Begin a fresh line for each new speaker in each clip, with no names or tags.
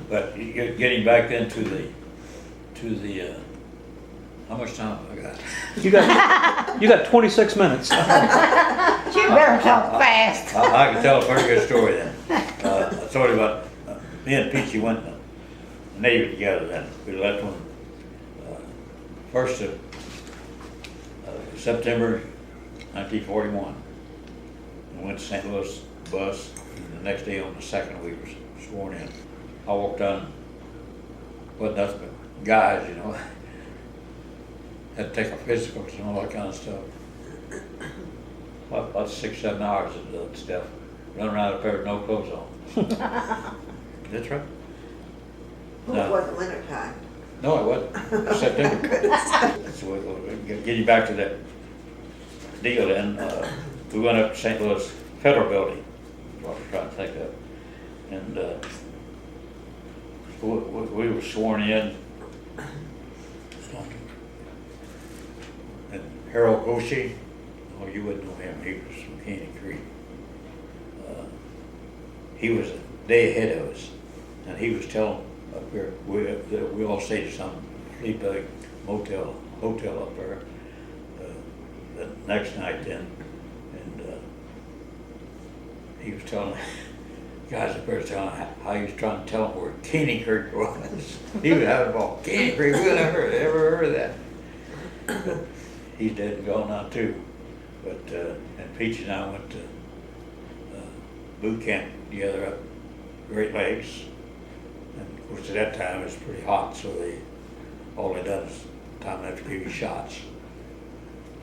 But getting back then to the, how much time have I got?
You got 26 minutes.
You better talk fast.
I can tell a pretty good story then. I told you about, me and Peachy went in the Navy together then. We left on, 1st of September 1941. We went to St. Louis bus, and the next day on the 2nd we were sworn in. I walked down, wasn't nothing but guys, you know. Had to take our physicals and all that kind of stuff. About 6-7 hours of that stuff. Run around up there with no clothes on. That's right.
Well, it wasn't winter time.
No, it wasn't. It's September. So getting back to that deal, then we went up to St. Louis Federal Building. That's what I was trying to think of. And we were sworn in. And Harold Goshi, oh, you wouldn't know him. He was from Caney Creek. He was a day ahead of us, and he was telling up there we all stayed at some sleep bag hotel up there the next night then, and he was telling guys up there telling how he was trying to tell them where Caney Creek was. He was having a ball. Caney Creek, we never ever heard of that. But he's dead and gone now too. But and Peach and I went to boot camp together up Great Lakes. And of course, at that time it was pretty hot, so all they done is time they have to give you shots.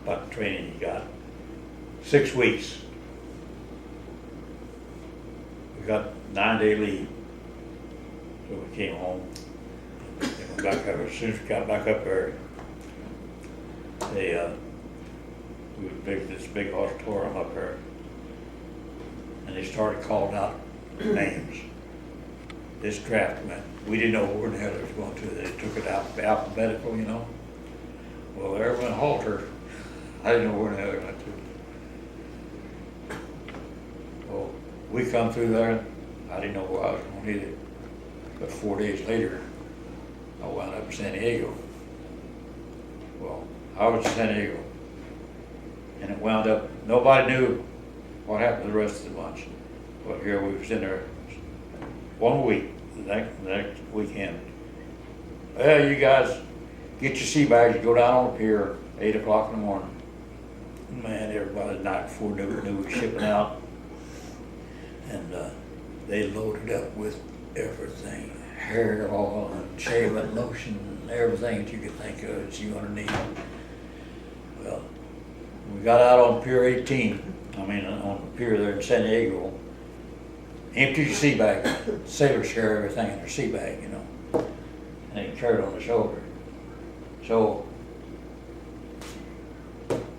About the training you got. 6 weeks. We got 9-day leave, so we came home. And went back up. As soon as we got back up there, we were this big auditorium up there, and they started calling out names. This draft went, we didn't know where the hell it was going to. They took it out alphabetical, you know. Well, there went Halter. I didn't know where the hell it went to. Well, we come through there. I didn't know where I was going either. But 4 days later, I wound up in San Diego. Well, I was in San Diego, and it wound up, nobody knew what happened to the rest of the bunch. But here we was in there 1 week, the next weekend. Well, you guys get your sea bags, go down on the pier, 8 o'clock in the morning. Man, everybody the night before knew we were shipping out. And they loaded up with everything, hair oil and shaving lotion and everything that you could think of that you're gonna need. Well, we got out on Pier 18, on the pier there in San Diego. Empty your sea bag. Sailors carry everything in their sea bag, you know. And they carry it on the shoulder. So,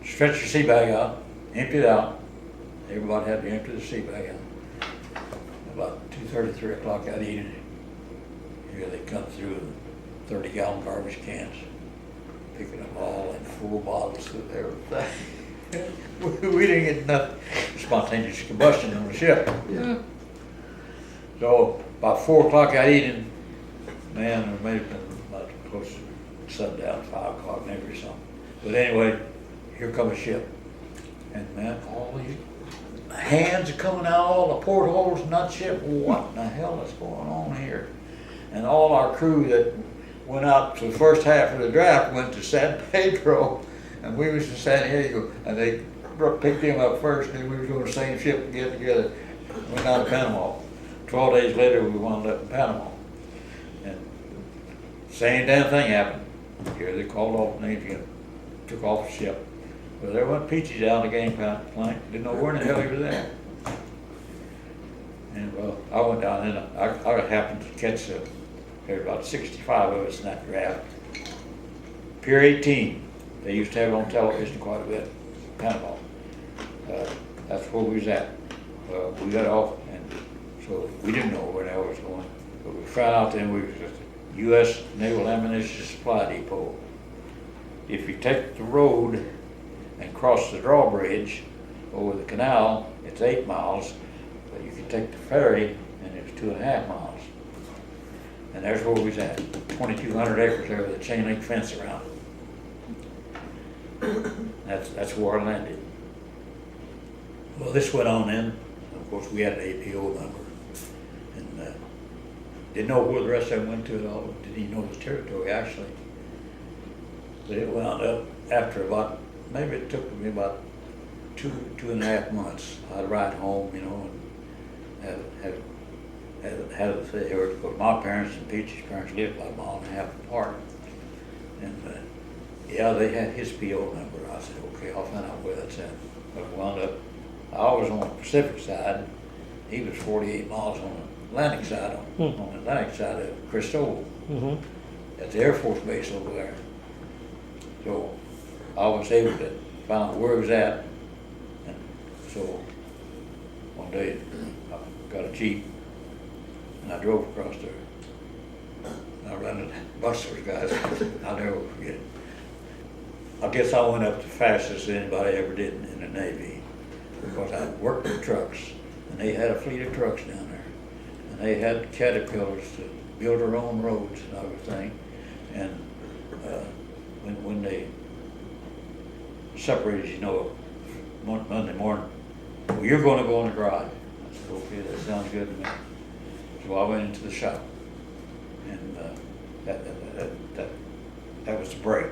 stretch your sea bag out, empty it out. Everybody had to empty the sea bag out. About 2:30, 3 o'clock that evening, here they come through 30-gallon garbage cans, picking them all in full bottles of everything. We didn't get nothing. Spontaneous combustion on the ship.
Yeah.
So about 4 o'clock that evening, man, there may have been about close to sundown, 5 o'clock maybe or something. But anyway, here comes a ship. And man, all these hands are coming out all the portholes and that ship. What in the hell is going on here? And all our crew that went out to the first half of the draft went to San Pedro, and we was in San Diego, and they picked him up first, and we was on the same ship and get together. Went down to Panama. 12 days later, we wound up in Panama. And same damn thing happened. Here they called off the Navy and took off the ship. Well, there went Peachy down the gangplank. Didn't know where in the hell he was at. And well, I went down and I happened to catch there were about 65 of us in that draft. Pier 18, they used to have it on television quite a bit, Panama. That's where we was at. We got off, and so we didn't know where the hell was going. But we found out then we was at the U.S. Naval Ammunition Supply Depot. If you take the road and cross the drawbridge over the canal, it's 8 miles, but you can take the ferry and it's 2.5 miles. And there's where we was at, 2,200 acres there with a chain link fence around it. That's where I landed. Well, this went on then. Of course, we had an APO number. And didn't know where the rest of them went to at all. Didn't even know the territory, actually. But it wound up after about, maybe it took me about two and a half months. I'd ride home, you know, and had it there. Because my parents and Peach's parents lived about a mile and a half apart. And yeah, they had his PO number. I said, okay, I'll find out where that's at. But it wound up, I was on the Pacific side. He was 48 miles on the Atlantic side, on the Atlantic side of Cristobal. At the Air Force Base over there. So I was able to find out where it was at. And so one day I got a Jeep and I drove across there. And I ran into Buster's guys. I'll never forget it. I guess I went up the fastest anybody ever did in the Navy because I worked with trucks and they had a fleet of trucks down there. And they had Caterpillars to build their own roads and everything. And when they separated, you know, Monday morning, well, you're going to go in the garage. I said, okay, that sounds good to me. So I went into the shop, and that was the break.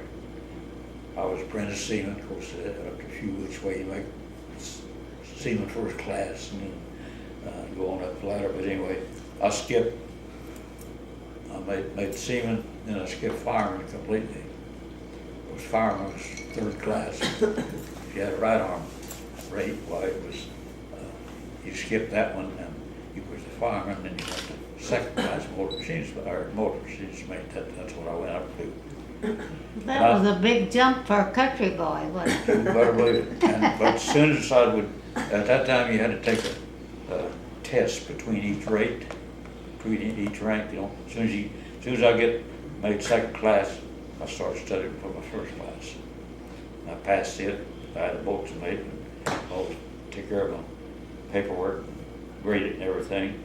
I was apprentice seaman, of course, up to a few which way you make seaman first class, and then go on up the ladder. But anyway, I skipped. I made seaman, then I skipped fireman completely. Was fireman was third class. If you had a right arm rate, why it was, you skipped that one, and you was the fireman, then you went to second class motor machinist, or motor machinist mate. That's what I went up to.
That was a big jump for a country boy, wasn't it?
You better believe it. But as soon as I would, at that time you had to take a test between each rate, between each rank. You know, as soon as I made second class, I started studying for my first class. I passed it. I had a boats made, and boats take care of my paperwork, graded and everything.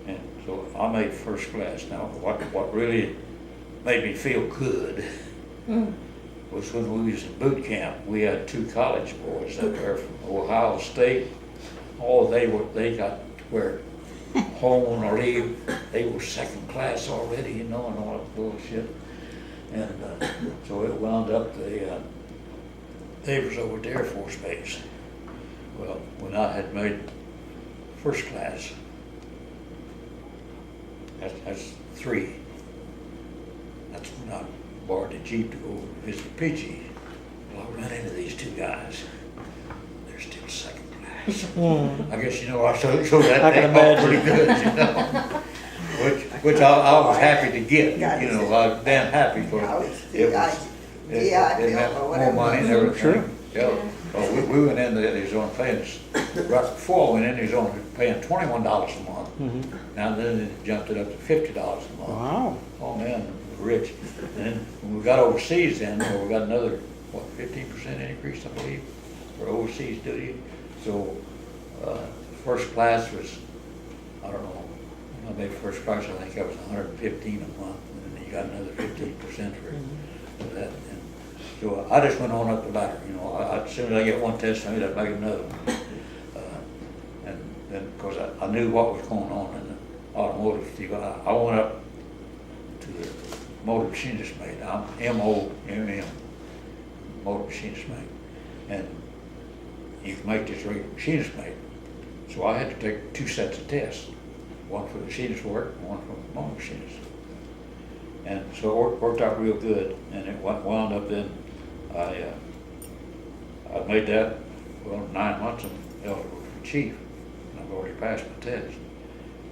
And so I made first class. Now, what really made me feel good was when we was in boot camp. We had two college boys up there from Ohio State. Oh, they got to where home or leave, they were second class already, you know, and all that bullshit. And so it wound up they was over at the Air Force Base. Well, when I had made first class, that's 3. That's when I borrowed a Jeep to go over to visit Peachy. Well, I ran into these two guys. They're still second class. I guess, you know, I showed that
I can
thing off pretty
imagine.
good, you know. Which I was happy to get, you know, I was damn happy for it. It meant more money and everything.
Sure.
Yeah. Well, we went in there, they was only paying, right before I went in, they was only paying $21 a month. Now then it jumped it up to $50 a month.
Wow.
Oh man, rich. And then when we got overseas then, we got another, 15% increase, I believe, for overseas duty. So, first class was, I don't know, I made first class, I think that was $115 a month, and then you got another 15% for that. And so I just went on up the ladder, you know. As soon as I get one test, I I'd make another one. And then, because I knew what was going on in the automotive field, I went up to the motor machinist mate. I'm M-O-M-M, motor machinist mate. And you can make this regular machinist mate. So I had to take 2 sets of tests, one for the machinist work and one for the motor machinist. And so it worked out real good, and it wound up then, I made that, 9 months I'm eligible for chief, and I've already passed my test.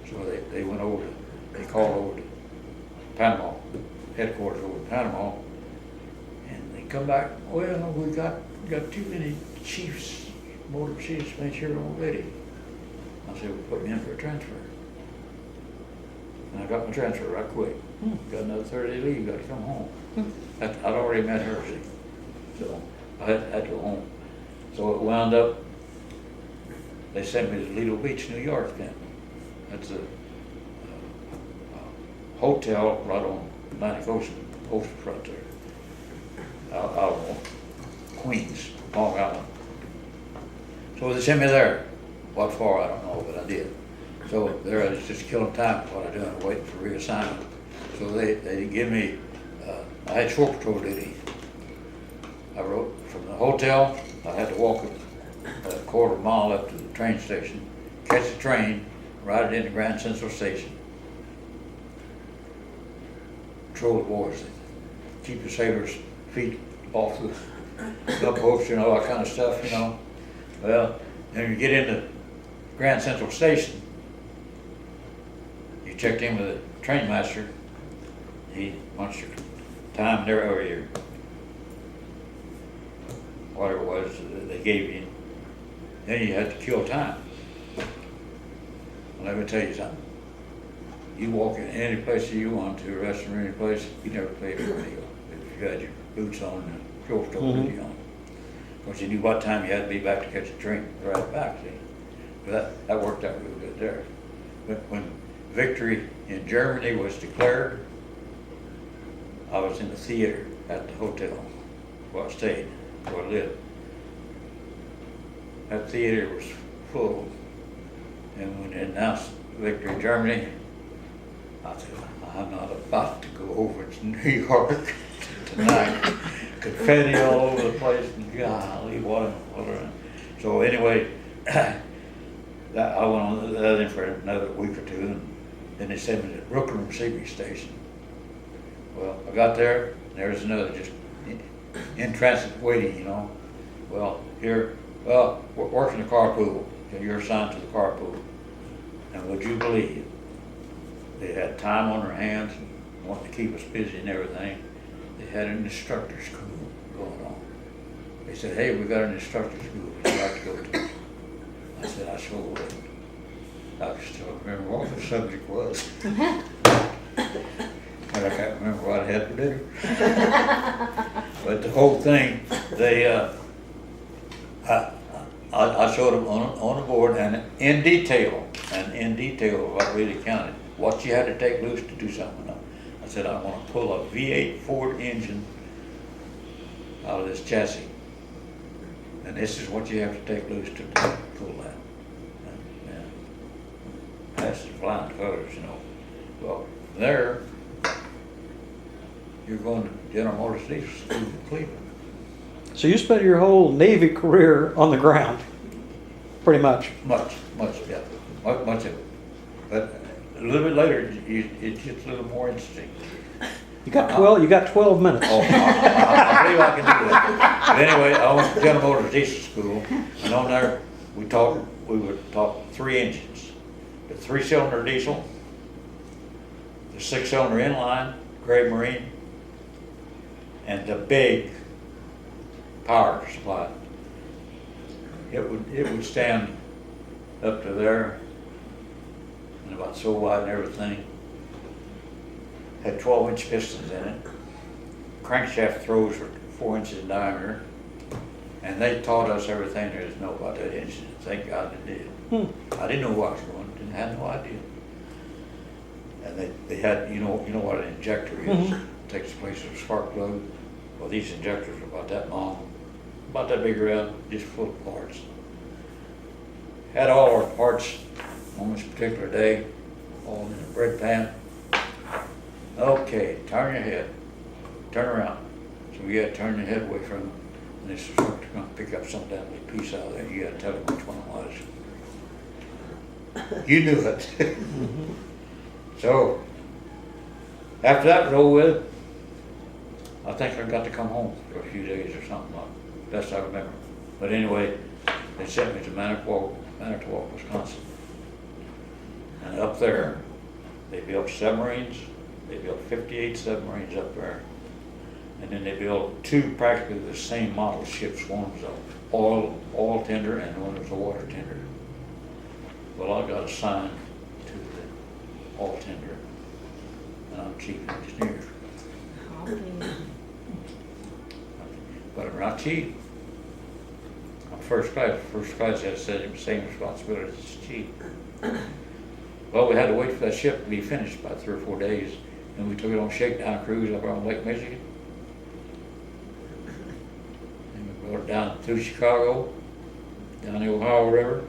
So they went over they called over to Panama, headquarters over in Panama, and they come back, well, we got too many chiefs, motor chiefs made here already. I said, well, put me in for a transfer. And I got my transfer right quick. Got another 30-day leave, got to come home. I'd already met her, see. So I had to go home. So it wound up, they sent me to Lido Beach, New York then. That's a hotel right on Atlantic Ocean front there. Out on Queens, Long Island. So they sent me there. What for, I don't know, but I did. So there I was just killing time while I was doing, waiting for reassignment. So they give me, I had shore patrol duty. I wrote from the hotel, I had to walk a quarter mile up to the train station, catch the train, ride it into Grand Central Station. Patrol the boys, keep the sailors' feet off the boats, you know, that kind of stuff, you know. Well, then you get into Grand Central Station, you checked in with the train master, he wants your time there, or your whatever it was that they gave you. Then you had to kill time. Well, let me tell you something. You walk in any place you want to, a restaurant, any place, you never paid for a meal if you had your boots on and short store duty on. Of course, you knew what time you had to be back to catch a train right back, see. But that worked out real good there. But when victory in Germany was declared, I was in the theater at the hotel where I stayed, where I lived. That theater was full. And when they announced victory in Germany, I said, I'm not about to go over to New York tonight. Confetti all over the place, and golly, what a. So anyway, that I went on the other for another week or two, and then they sent me to Brooklyn Receiving Station. Well, I got there, and there was another just in transit waiting, you know. Well, work in the carpool. You're assigned to the carpool. And would you believe, they had time on their hands and wanted to keep us busy and everything. They had an instructor school going on. They said, hey, we got an instructor school would you like to go to? I said, I sure would. I can still remember what the subject was. And I can't remember what I had for dinner. But the whole thing, I showed them on the board and in detail what really counted, what you had to take loose to do something. I said, I want to pull a V8 Ford engine out of this chassis. And this is what you have to take loose to pull that. And that's the flying colors, you know. Well, there, you're going to General Motors Diesel School in Cleveland.
So you spent your whole Navy career on the ground, pretty much.
Much, yeah, much of it. But a little bit later, it gets a little more interesting.
You got 12. You got 12 minutes.
Oh, I believe I can do that. But anyway, I went to General Motors Diesel School, and on there we would talk 3 engines: the 3-cylinder diesel, the 6-cylinder inline, gray marine, and the big power supply. It would stand up to there, and about so wide and everything. Had 12-inch pistons in it. Crankshaft throws were 4 inches in diameter, and they taught us everything there is to know about that engine. Thank God they did. I didn't know where I was going. Didn't have no idea. And they had, you know what an injector is. Takes the place of a spark plug. Well, these injectors are about that long, about that big around, just full of parts. Had all our parts on this particular day, all in a bread pan. Okay, turn your head, turn around. So you gotta turn your head away from them. And this instructor gonna pick up some down little piece out of there. You gotta tell him which one it was. You knew it. So, after that was over with, I think I got to come home for a few days or something like that. Best I remember. But anyway, they sent me to Manitowoc, Wisconsin. And up there, they built submarines. They built 58 submarines up there. And then they built 2 practically the same model ships. One was a oil tender and one was a water tender. Well, I got assigned to the oil tender, and I'm chief engineer. But I'm not chief. I'm first class. First class has the same responsibility as chief. Well, we had to wait for that ship to be finished about 3 or 4 days, and we took it on shakedown cruise up on Lake Michigan. And we brought it down through Chicago, down the Ohio River,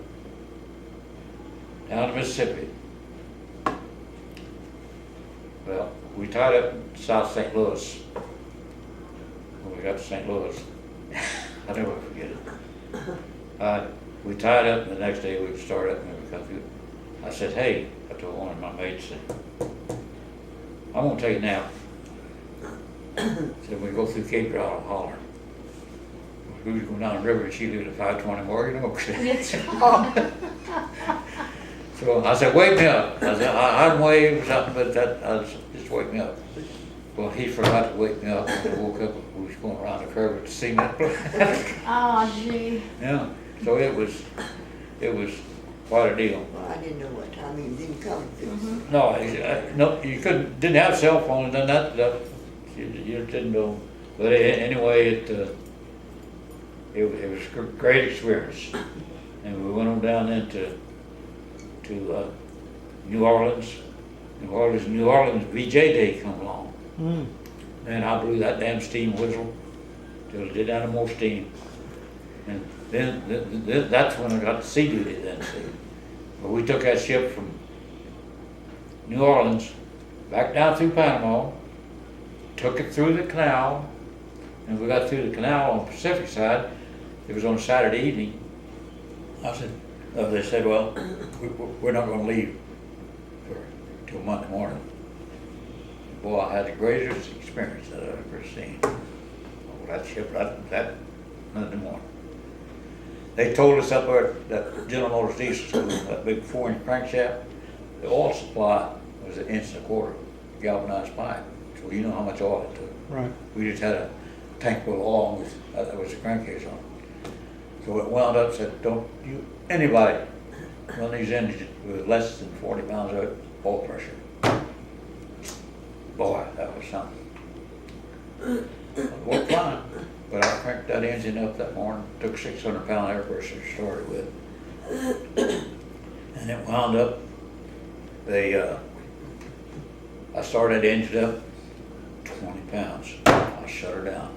down to Mississippi. Well, we tied up in South St. Louis. When we got to St. Louis, I'll never forget it. We tied up, and the next day we started up and we come through. I said, hey, I told one of my mates, I'm gonna take a nap. Said, we go through Cape Girardeau holler. We was going down the river and she lived at 520 Morgan Oaks.
It's wrong.
So I said, wake me up. I said, I'd wave or something, but just wake me up. Well, he forgot to wake me up. When I woke up, we was going around the curve to see that.
Oh, gee.
Yeah, so it was quite a deal.
Well, I didn't know what time he didn't come through.
No, no, you didn't have cell phones and that stuff. You didn't know. But anyway, it was a great experience. And we went on down then to New Orleans. New Orleans VJ Day come along.
Mm.
And I blew that damn steam whistle till it did out more steam. And then that's when I got to sea duty then, see. But we took that ship from New Orleans back down through Panama, took it through the canal, and we got through the canal on the Pacific side. It was on Saturday evening. I said, they said, well, we're not going to leave till Monday morning. Boy, I had the greatest experience that I've ever seen. Oh, that ship, that Monday morning. They told us up there at that General Motors diesel school, that big 4-inch crankshaft, the oil supply was 1.25 inches galvanized pipe. So you know how much oil it took.
Right.
We just had a tank full of oil with, that was a crankcase on it. So it wound up, said, don't you, anybody run these engines with less than 40 pounds of oil pressure. Boy, that was something. It worked fine, but I cranked that engine up that morning, took 600-pound air pressure to start it with. And it wound up, I started that engine up 20 pounds. I shut her down.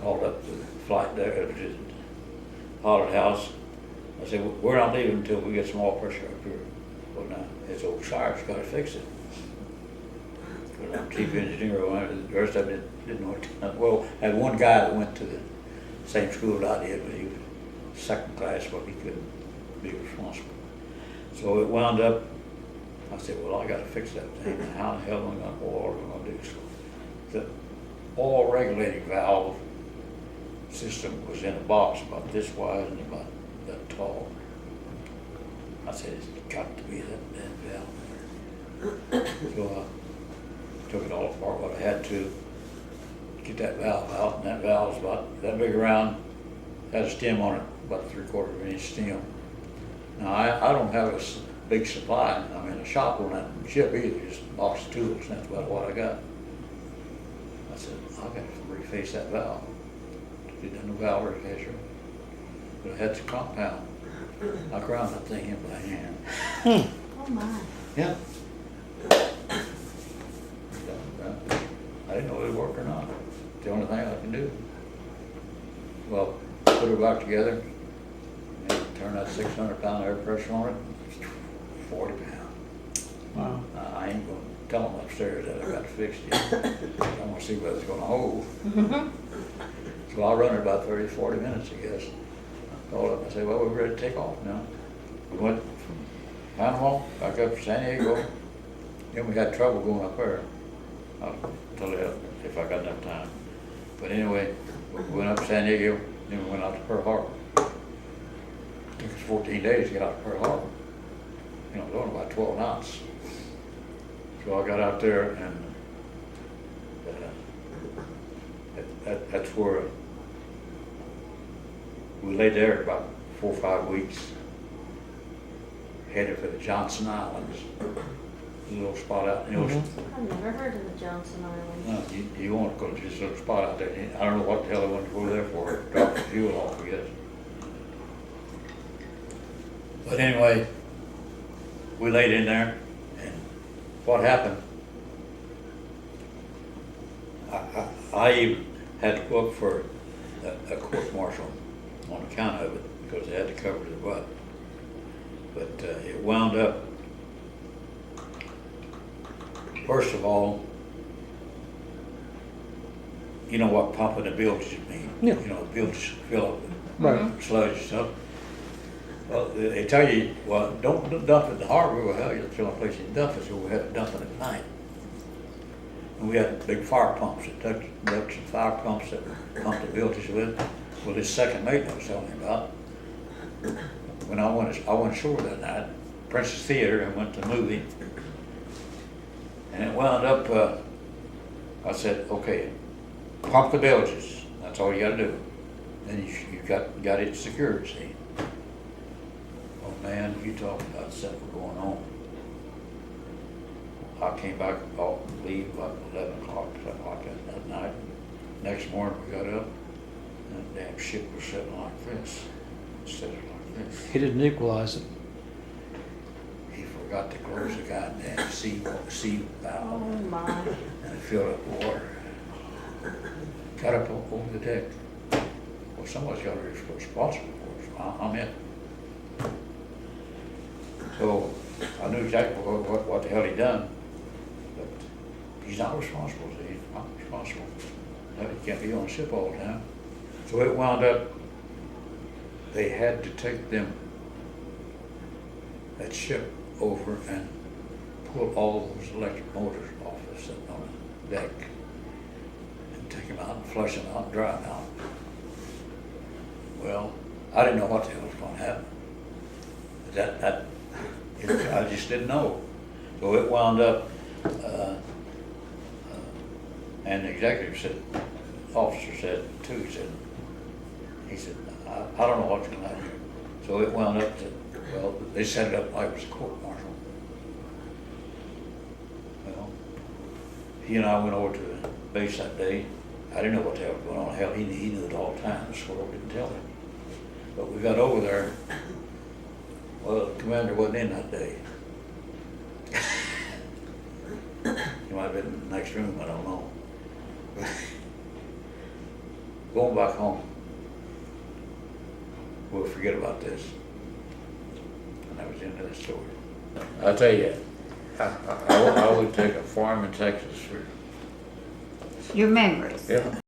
Called up the flight there, hollered house. I said, we're not leaving until we get some oil pressure up here. Well, now, his old Seyer's got to fix it. But I'm chief engineer, the rest of it didn't know it. Well, I had one guy that went to the same school that I did, but he was second class, but he couldn't be responsible. So it wound up, I said, well, I got to fix that thing. And how the hell am I going to, what are we going to do? So the oil regulating valve system was in a box about this wide and about that tall. I said, it's got to be that damn valve there. So I took it all apart what I had to get that valve out, and that valve's about that big around, had a stem on it, about 3/4 inch stem. Now I don't have a big supply, I'm in a shop on that ship either, just a box of tools, and that's about what I got. I said, I've got to reface that valve. Did a new valve refacer, but it had some compound. I ground that thing in by hand.
Oh, my.
Yeah. I didn't know it would work or not. It's the only thing I can do. Well, put her back together, and turn that 600-pound air pressure on it, 40 pounds.
Wow.
I ain't gonna tell them upstairs that I got it fixed yet. I wanna see whether it's gonna hold. So I'll run it about 30, 40 minutes, I guess. I called up and I said, well, we're ready to take off now. We went from Panama back up to San Diego. Then we had trouble going up there. I'll tell you if I got enough time. But anyway, we went up to San Diego, then we went out to Pearl Harbor. It took us 14 days to get out to Pearl Harbor. You know, going about 12 knots. So I got out there, and that's where we lay there about 4 or 5 weeks, headed for the Johnson Islands, a little spot out in the ocean.
I've never heard of the Johnson Islands.
No, you won't go to this little spot out there. I don't know what the hell they want to go there for. Drop the fuel off, I guess. But anyway, we laid in there, and what happened? I even had to go up for a court martial on account of it, because they had to cover the butt. But it wound up, first of all, you know what pumping the bilges mean?
Yeah.
You know, bilges fill up with
Right.
sludge and stuff. Well, they tell you, well, don't dump it in the harbor. Well, hell, you're the only place you can dump it, so we had to dump it at night. And we had big fire pumps, that ducts and fire pumps that pumped the bilges with. Well, this second mate I was telling you about, when I went ashore that night, Princess Theater, and went to the movie, and it wound up, I said, okay, pump the bilges, that's all you gotta do. Then you got it secured, see? Oh man, you talk about something going on. I came back, leave about 11 o'clock, something like that night. Next morning we got up, and the damn ship was sitting like this, instead of like this.
He didn't equalize it.
He forgot to close the goddamn sea
Oh
valve,
my.
and it filled up with water. Got up over the deck. Well, somebody's got to be responsible for it, so I'm in. So I knew exactly what the hell he done, but he's not responsible, see, he's not responsible. No, he can't be on the ship all the time. So it wound up, they had to take that ship over and pull all those electric motors off that's sitting on the deck, and take them out and flush them out and dry them out. Well, I didn't know what the hell was gonna happen. I just didn't know. So it wound up, and the executive said, officer said too, he said, I don't know what's gonna happen. So it wound up that, well, they set it up like it was a court martial. Well, he and I went over to the base that day. I didn't know what the hell was going on. Hell, he knew it all the time. The squirrel didn't tell him. But we got over there. Well, the commander wasn't in that day. He might have been in the next room, I don't know. Going back home, we'll forget about this. And that was the end of the story. I'll tell you, I would take a farm in Texas for,
Your memories.
yeah.